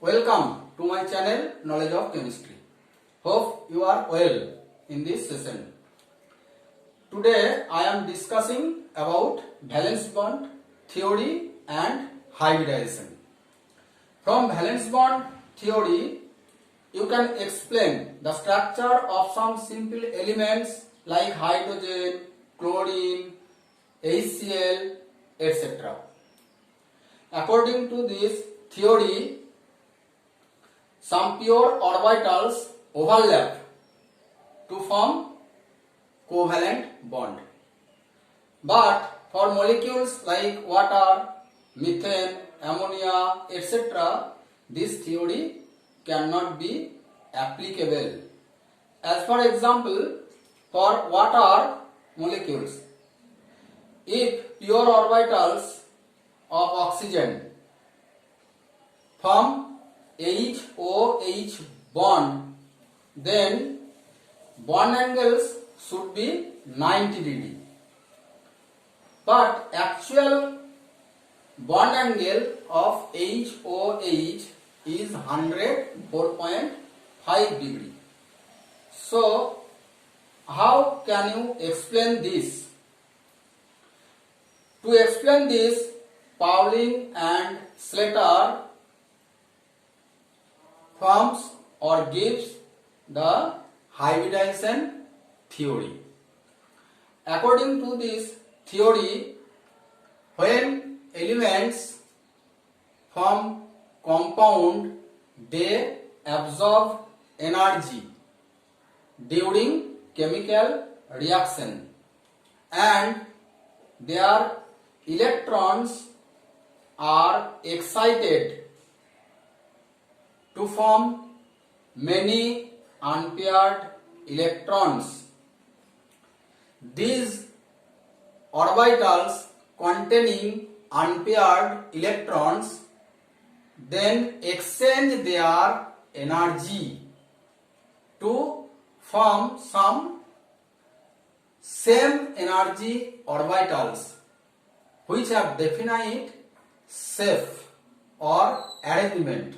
Welcome to my channel Knowledge of Chemistry. Hope you are well in this session. Today I am discussing about valence bond theory and hybridization. From valence bond theory, you can explain the structure of some simple elements like hydrogen, chlorine, HCl, etc. According to this theory, some pure orbitals overlap to form covalent bond. But for molecules like water, methane, ammonia, etc., this theory cannot be applicable. As for example, for water molecules, if pure orbitals of oxygen form H-OH bond, then bond angles should be 90 degree. But actual bond angle of H-OH is 104.5 degree. So, how can you explain this? To explain this, Pauling and Slater forms or gives the hybridization theory. According to this theory, when elements form compound, they absorb energy during chemical reaction and their electrons are excited to form many unpaired electrons. These orbitals containing unpaired electrons then exchange their energy to form some same energy orbitals which have definite shape or arrangement.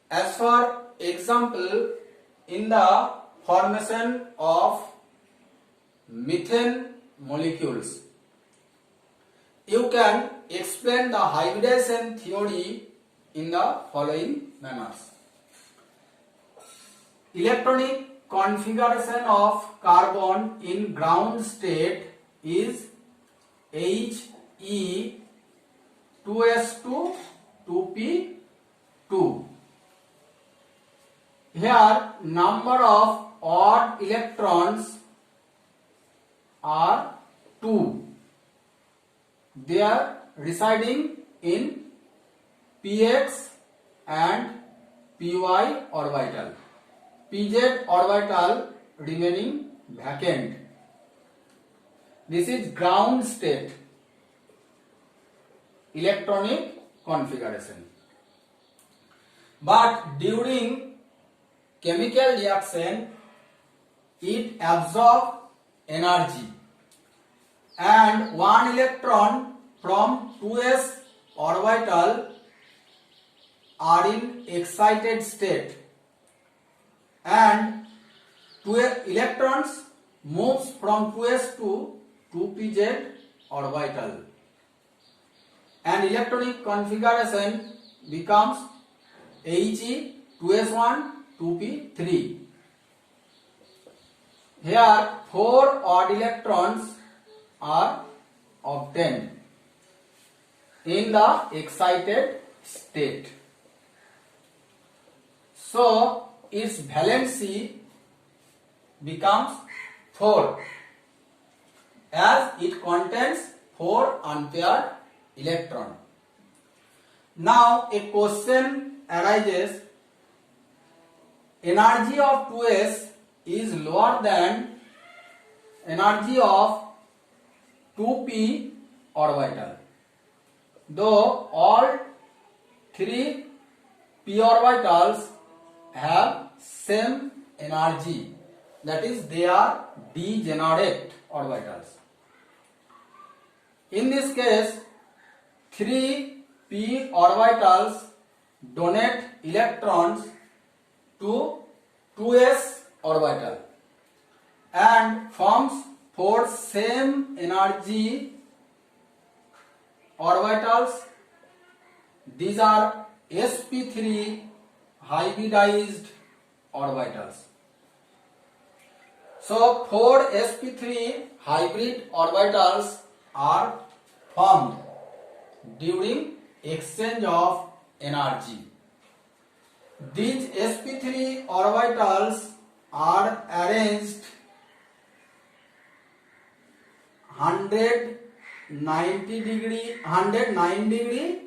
As for example, in the formation of methane molecules, you can explain the hybridization theory in the following manners. Electronic configuration of carbon in ground state is He2S2 2p2. Here number of odd electrons are 2. They are residing in px and py orbital. Pz orbital remaining vacant. This is ground state electronic configuration. But during chemical reaction, it absorbs energy and one electron from 2s orbital are in excited state and 2 electrons moves from 2s to 2pz orbital and electronic configuration becomes He 2s1 2p3. Here 4 odd electrons are obtained in the excited state. So its valency becomes 4 as it contains 4 unpaired electrons. Now a question arises. Energy of 2s is lower than energy of 2p orbital, though all 3 p orbitals have same energy, that is they are degenerate orbitals. In this case, 3 p orbitals donate electrons to 2s orbital and forms 4 same energy orbitals. These are sp3 hybridized orbitals. So 4 sp3 hybrid orbitals are formed during exchange of energy. These sp3 orbitals are arranged 109 degree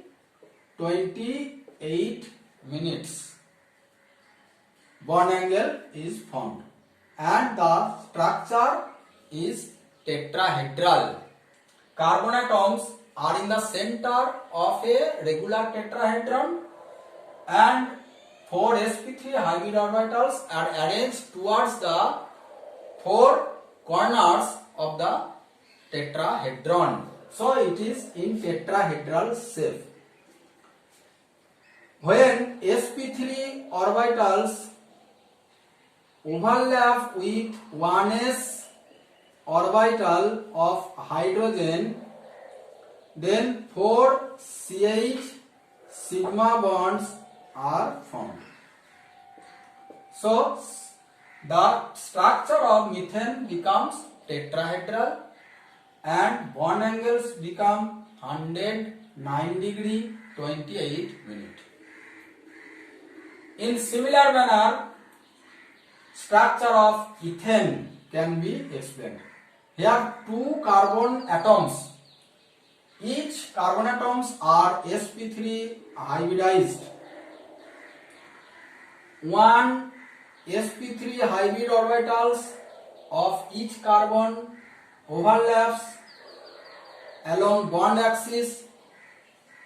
28 minutes. Bond angle is formed and the structure is tetrahedral. Carbon atoms are in the center of a regular tetrahedron and 4 sp3 hybrid orbitals are arranged towards the 4 corners of the tetrahedron. So it is in tetrahedral shape. When sp3 orbitals overlap with 1s orbital of hydrogen, then 4 CH sigma bonds are formed. So the structure of methane becomes tetrahedral and bond angles become 109 degree 28 minutes. In similar manner, structure of ethane can be explained. Here 2 carbon atoms. Each carbon atoms are sp3 hybridized. One sp3 hybrid orbitals of each carbon overlaps along bond axis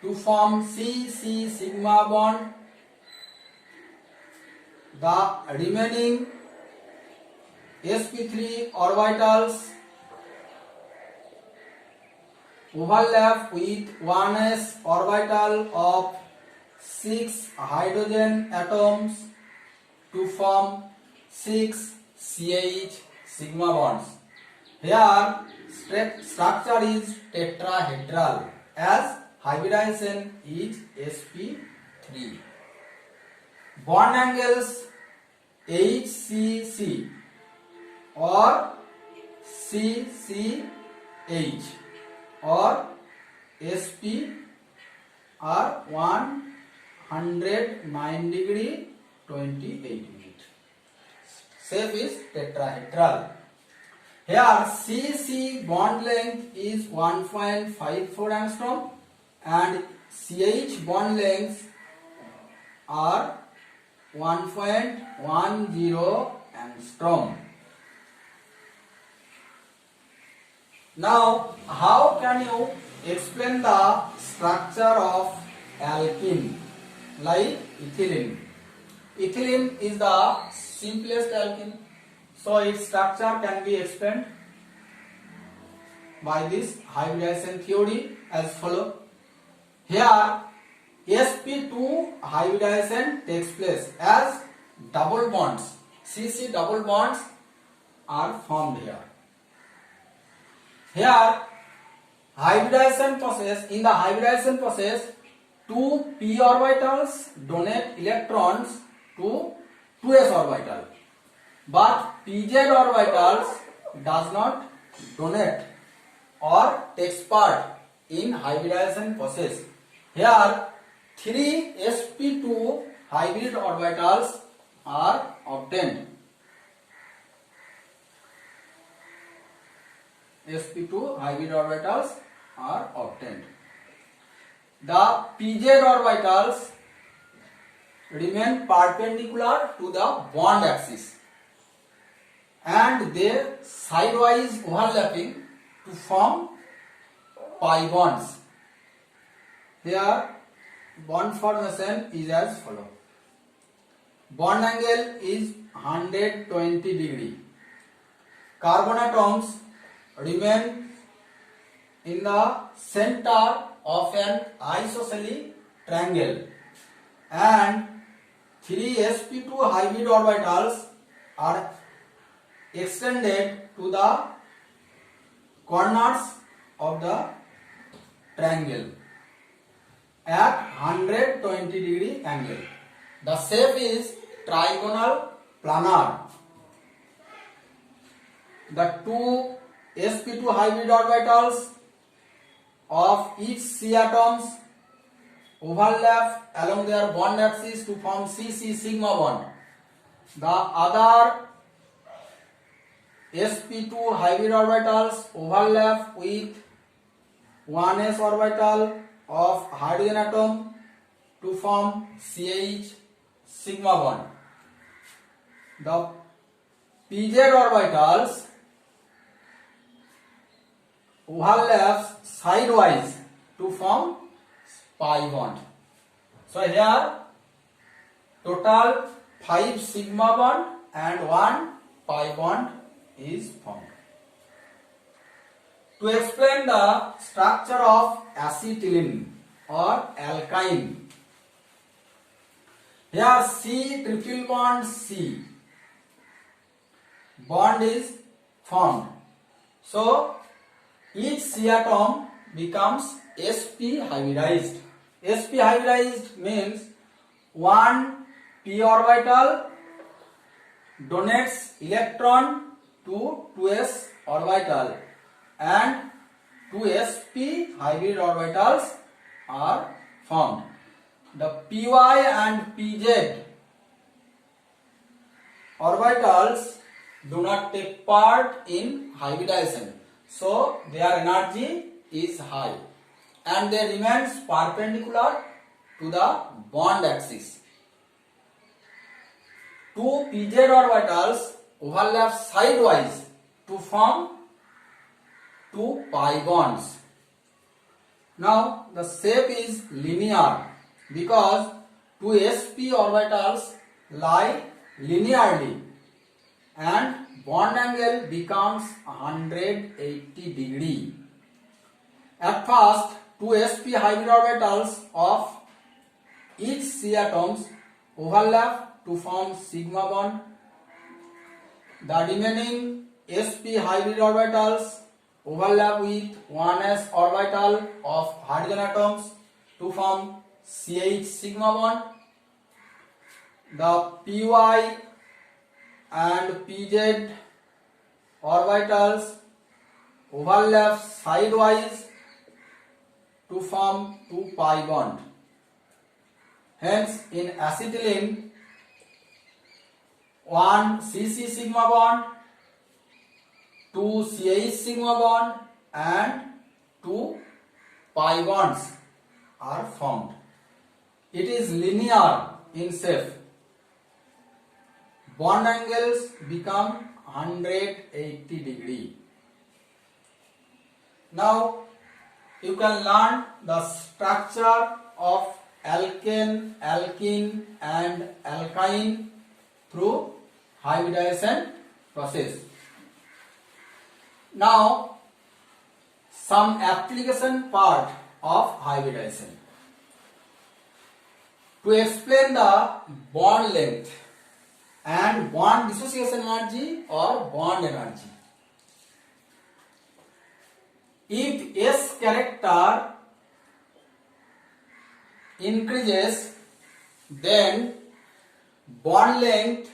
to form C sigma bond. The remaining sp3 orbitals overlap with 1s orbital of 6 hydrogen atoms to form 6 CH sigma bonds. Here structure is tetrahedral as hybridization is sp3. Bond angles HCC or CCH or SP are 109 degree 28 minutes. Shape is tetrahedral. Here CC bond length is 1.54 angstrom and CH bond lengths are 1.10 angstrom. Now, how can you explain the structure of alkene like ethylene? Ethylene is the simplest alkene, so its structure can be explained by this hybridization theory as follows. Here sp2 hybridization takes place as double bonds, CC double bonds are formed here. Here hybridization process, in the hybridization process 2 p orbitals donate electrons to 2s orbital, but pz orbitals does not donate or takes part in hybridization process. Here 3 sp2 hybrid orbitals are obtained. sp2 hybrid orbitals are obtained. The pz orbitals remain perpendicular to the bond axis and they sidewise overlapping to form pi bonds. Here bond formation is as follows. Bond angle is 120 degree. Carbon atoms remain in the center of an isosceles triangle and 3 sp2 hybrid orbitals are extended to the corners of the triangle at 120-degree angle. The shape is trigonal planar. The two sp2 hybrid orbitals of each C atoms overlap along their bond axis to form CC sigma bond. The other sp2 hybrid orbitals overlap with 1s orbital of hydrogen atom to form CH sigma bond. The pz orbitals overlaps sidewise to form pi bond. So here total 5 sigma bond and 1 pi bond is formed. To explain the structure of acetylene or alkyne, here C triple bond C bond is formed. So each C atom becomes sp hybridized. Sp hybridized means one p orbital donates electron to 2s orbital and 2 sp hybrid orbitals are formed. The py and pz orbitals do not take part in hybridization, so their energy is high and they remain perpendicular to the bond axis. Two pz orbitals overlap sidewise to form 2 pi bonds. Now the shape is linear because 2 sp orbitals lie linearly and bond angle becomes 180 degree. At first 2 sp hybrid orbitals of each C atoms overlap to form sigma bond. The remaining sp hybrid orbitals overlap with 1s orbital of hydrogen atoms to form CH sigma bond. The py and pz orbitals overlap sidewise to form 2 pi bond. Hence in acetylene 1 CC sigma bond, 2 CH sigma bond and 2 pi bonds are formed. It is linear in shape. Bond angles become 180 degree. Now you can learn the structure of alkane, alkene and alkyne through hybridization process. Now some application part of hybridization. To explain the bond length and bond dissociation energy or bond energy. If S character increases, then bond length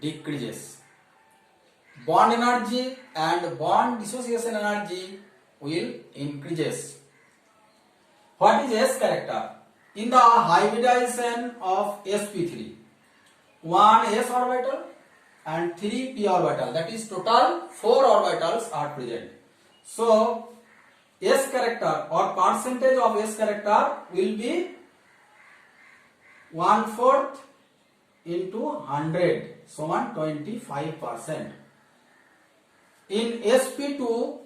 decreases. Bond energy and bond dissociation energy will increases. What is S character? In the hybridization of sp3, 1 s orbital and 3 p orbital, that is total 4 orbitals are present. So S character or percentage of S character will be 1/4 into 100, so 25%. In sp2,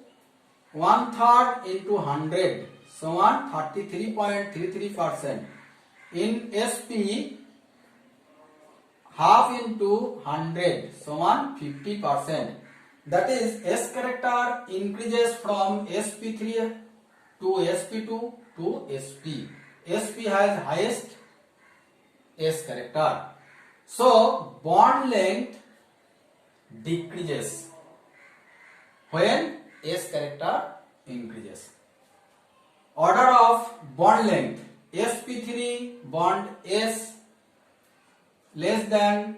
1/3 into 100, so 33.33%. In sp, half into 100, so 50%. That is S character increases from sp3 to sp2 to sp. sp has highest S character. So bond length decreases when S character increases. Order of bond length: sp3 bond S less than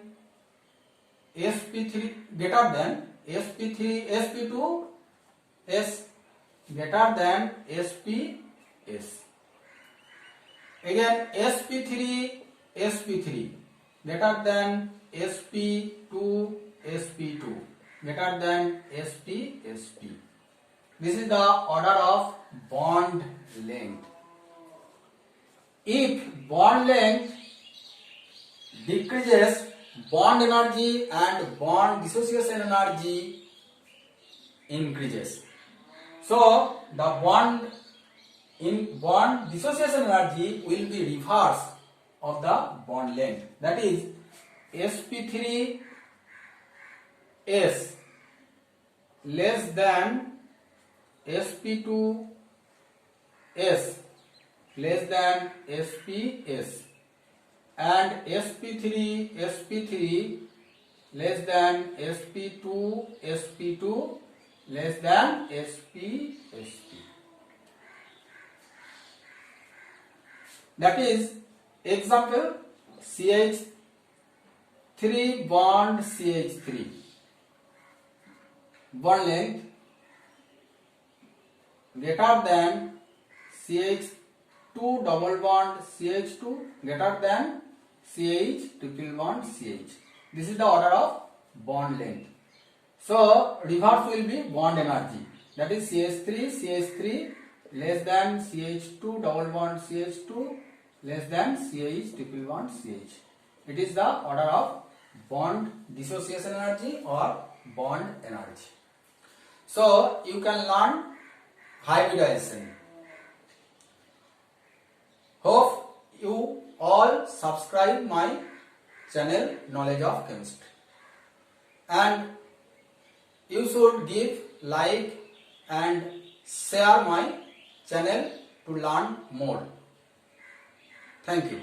sp3 greater than sp3 sp2 S greater than sps. Again sp3 sp3 greater than sp2 sp2 greater than sp sp. This is the order of bond length. If bond length decreases, bond energy and bond dissociation energy increases. So the bond dissociation energy will be reverse of the bond length. That is sp3 S less than sp2 S less than sps, and sp3 less than sp2 less than sp. That is example CH3 bond CH3 bond length greater than CH2 double bond CH2 greater than CH triple bond CH. This is the order of bond length. So reverse will be bond energy. That is CH3 less than CH2 double bond CH2 less than CH triple bond CH. It is the order of bond dissociation energy or bond energy. So you can learn hybridization. Hope you all subscribe my channel Knowledge of Chemistry, and you should give like and share my channel to learn more. Thank you.